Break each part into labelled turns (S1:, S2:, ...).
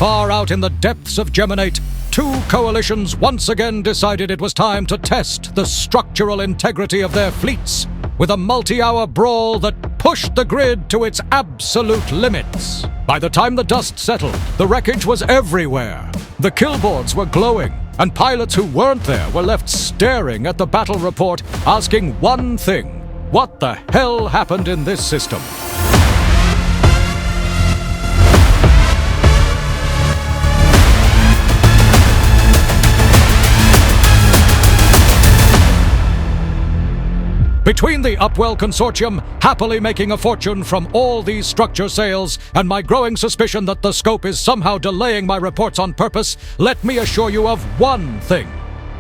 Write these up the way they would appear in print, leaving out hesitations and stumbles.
S1: Far out in the depths of Geminate, two coalitions once again decided it was time to test the structural integrity of their fleets with a multi-hour brawl that pushed the grid to its absolute limits. By the time the dust settled, the wreckage was everywhere. The killboards were glowing, and pilots who weren't there were left staring at the battle report, asking one thing: what the hell happened in this system? Between the Upwell Consortium, happily making a fortune from all these structure sales, and my growing suspicion that the scope is somehow delaying my reports on purpose, let me assure you of one thing.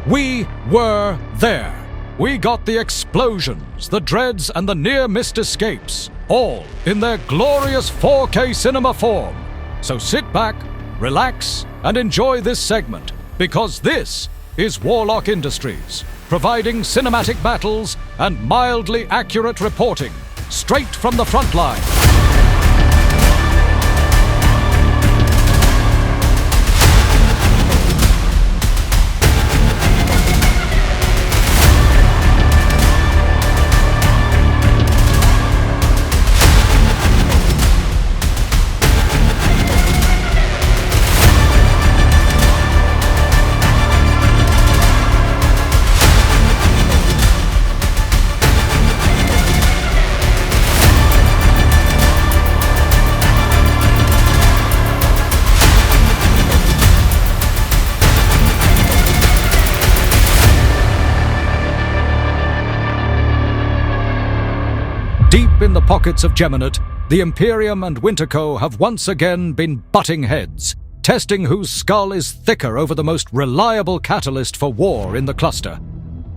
S1: We were there. We got the explosions, the dreads, and the near-missed escapes, all in their glorious 4K cinema form. So sit back, relax, and enjoy this segment, because this is Warlock Industries, providing cinematic battles and mildly accurate reporting, straight from the front line. Deep in the pockets of Geminate, the Imperium and WinterCo have once again been butting heads, testing whose skull is thicker over the most reliable catalyst for war in the cluster.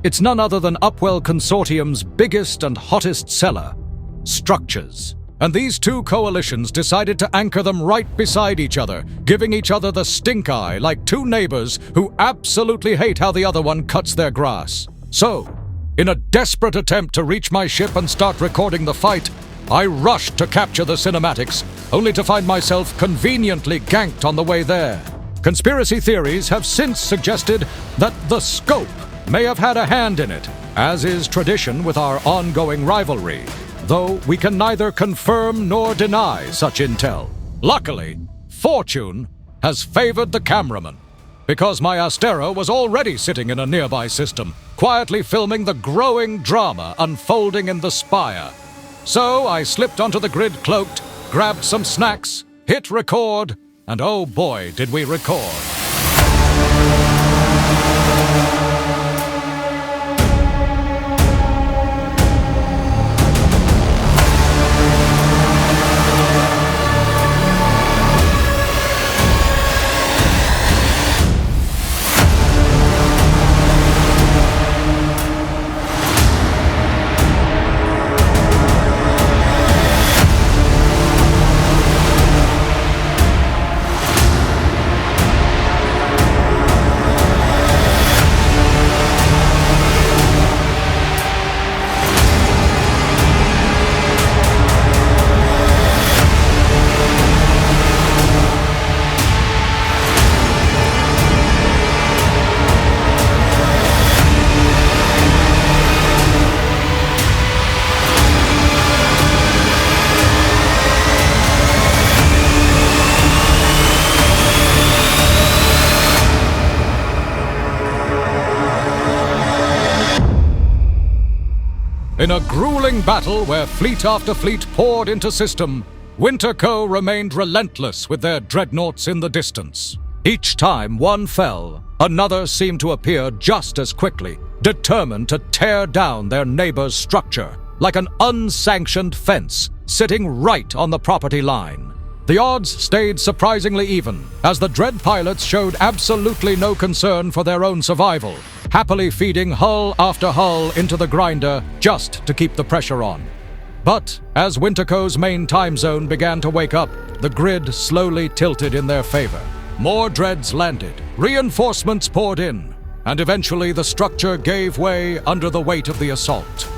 S1: It's none other than Upwell Consortium's biggest and hottest seller, structures. And these two coalitions decided to anchor them right beside each other, giving each other the stink eye like two neighbors who absolutely hate how the other one cuts their grass. So, in a desperate attempt to reach my ship and start recording the fight, I rushed to capture the cinematics, only to find myself conveniently ganked on the way there. Conspiracy theories have since suggested that the scope may have had a hand in it, as is tradition with our ongoing rivalry, though we can neither confirm nor deny such intel. Luckily, fortune has favored the cameraman, because my Astero was already sitting in a nearby system, quietly filming the growing drama unfolding in the spire. So I slipped onto the grid cloaked, grabbed some snacks, hit record, and oh boy, did we record. In a grueling battle where fleet after fleet poured into system, WinterCo remained relentless with their dreadnoughts in the distance. Each time one fell, another seemed to appear just as quickly, determined to tear down their neighbor's structure, like an unsanctioned fence sitting right on the property line. The odds stayed surprisingly even, as the dread pilots showed absolutely no concern for their own survival, happily feeding hull after hull into the grinder just to keep the pressure on. But as WinterCo's main time zone began to wake up, the grid slowly tilted in their favor. More dreads landed, reinforcements poured in, and eventually the structure gave way under the weight of the assault.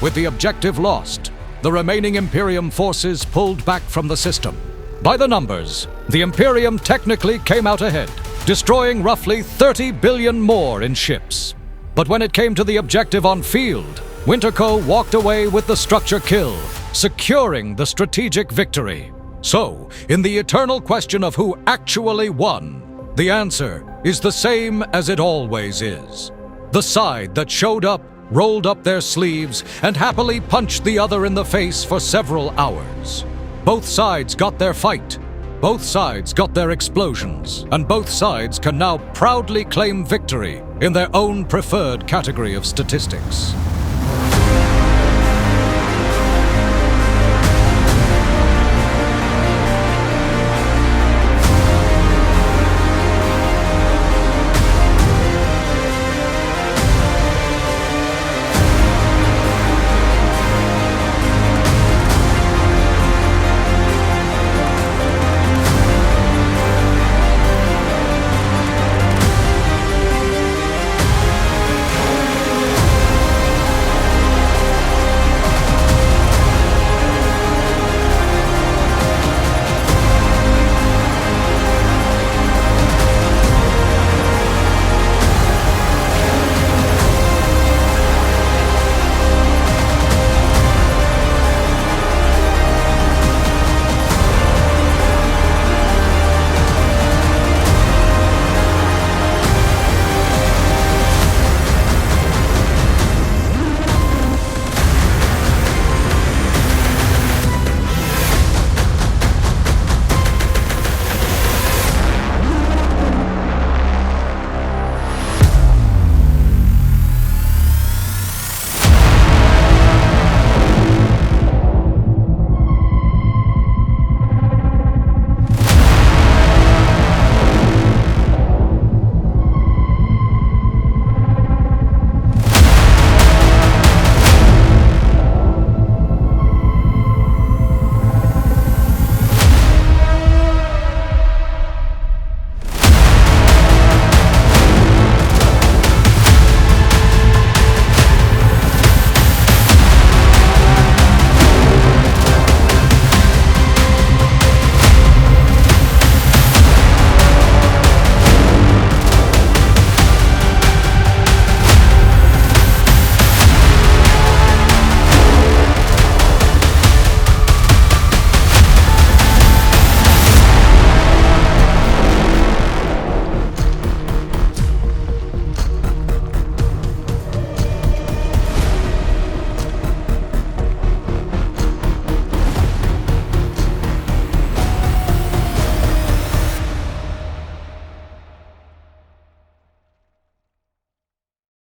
S1: With the objective lost, the remaining Imperium forces pulled back from the system. By the numbers, the Imperium technically came out ahead, destroying roughly 30 billion more in ships. But when it came to the objective on field, WinterCo walked away with the structure kill, securing the strategic victory. So, in the eternal question of who actually won, the answer is the same as it always is. The side that showed up, rolled up their sleeves, and happily punched the other in the face for several hours. Both sides got their fight, both sides got their explosions, and both sides can now proudly claim victory in their own preferred category of statistics.